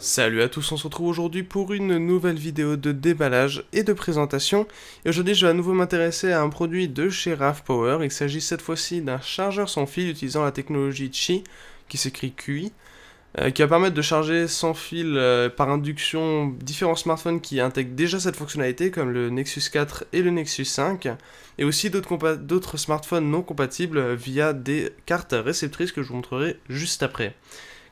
Salut à tous, on se retrouve aujourd'hui pour une nouvelle vidéo de déballage et de présentation. Et aujourd'hui je vais à nouveau m'intéresser à un produit de chez RAV Power. Il s'agit cette fois-ci d'un chargeur sans fil utilisant la technologie Qi, qui s'écrit QI, qui va permettre de charger sans fil par induction différents smartphones qui intègrent déjà cette fonctionnalité, comme le Nexus 4 et le Nexus 5, et aussi d'autres smartphones non compatibles via des cartes réceptrices que je vous montrerai juste après.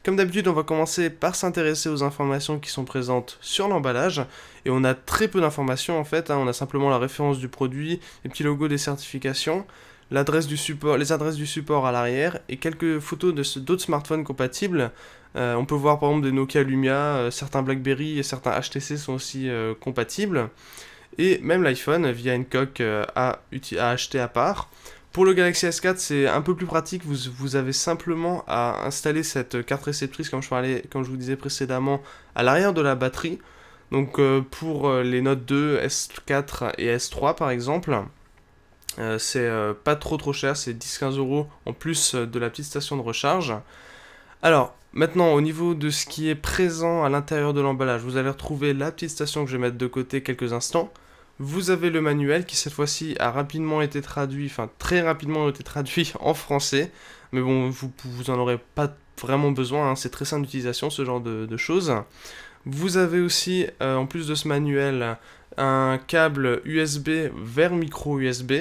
Comme d'habitude, on va commencer par s'intéresser aux informations qui sont présentes sur l'emballage, et on a très peu d'informations en fait, on a simplement la référence du produit, les petits logos des certifications, l'adresse du support, les adresses du support à l'arrière, et quelques photos d'autres smartphones compatibles. On peut voir par exemple des Nokia Lumia, certains BlackBerry et certains HTC sont aussi compatibles, et même l'iPhone via une coque à acheter à part. Pour le Galaxy S4, c'est un peu plus pratique, vous avez simplement à installer cette carte réceptrice, comme je vous disais précédemment, à l'arrière de la batterie. Donc pour les Note 2, S4 et S3 par exemple, c'est pas trop cher, c'est 10-15 € en plus de la petite station de recharge. Alors, maintenant, au niveau de ce qui est présent à l'intérieur de l'emballage, vous allez retrouver la petite station que je vais mettre de côté quelques instants. Vous avez le manuel qui cette fois-ci a rapidement été traduit, enfin très rapidement été traduit en français, mais bon, vous en aurez pas vraiment besoin, c'est très simple d'utilisation ce genre de choses. Vous avez aussi, en plus de ce manuel, un câble USB vers micro USB.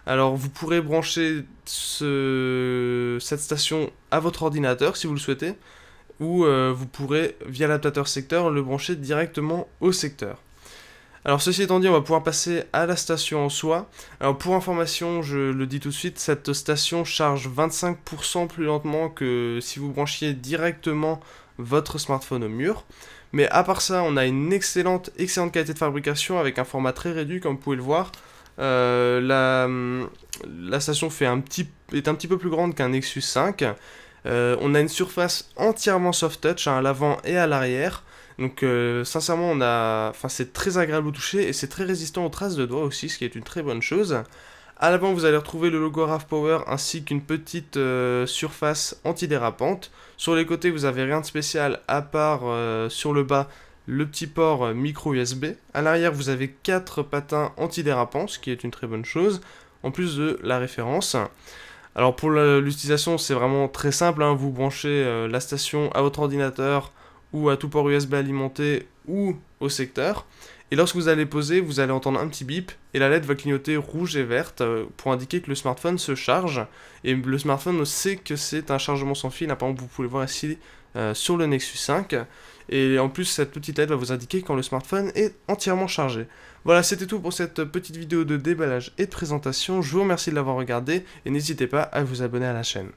Alors vous pourrez brancher cette station à votre ordinateur si vous le souhaitez, ou vous pourrez, via l'adaptateur secteur, le brancher directement au secteur. Alors ceci étant dit, on va pouvoir passer à la station en soi. Alors pour information, je le dis tout de suite, cette station charge 25% plus lentement que si vous branchiez directement votre smartphone au mur. Mais à part ça, on a une excellente qualité de fabrication avec un format très réduit, comme vous pouvez le voir. La station est un petit peu plus grande qu'un Nexus 5. On a une surface entièrement soft touch à l'avant et à l'arrière. Donc sincèrement, c'est très agréable au toucher et c'est très résistant aux traces de doigts aussi, ce qui est une très bonne chose. À l'avant, vous allez retrouver le logo RAV Power ainsi qu'une petite surface antidérapante. Sur les côtés, vous avez rien de spécial à part sur le bas le petit port micro USB. À l'arrière, vous avez 4 patins antidérapants, ce qui est une très bonne chose, en plus de la référence. Alors pour l'utilisation, c'est vraiment très simple, vous branchez la station à votre ordinateur ou à tout port USB alimenté ou au secteur. Et lorsque vous allez poser, vous allez entendre un petit bip et la LED va clignoter rouge et verte pour indiquer que le smartphone se charge. Et le smartphone sait que c'est un chargement sans fil. Par exemple, vous pouvez le voir ici sur le Nexus 5. Et en plus, cette petite LED va vous indiquer quand le smartphone est entièrement chargé. Voilà, c'était tout pour cette petite vidéo de déballage et de présentation. Je vous remercie de l'avoir regardé et n'hésitez pas à vous abonner à la chaîne.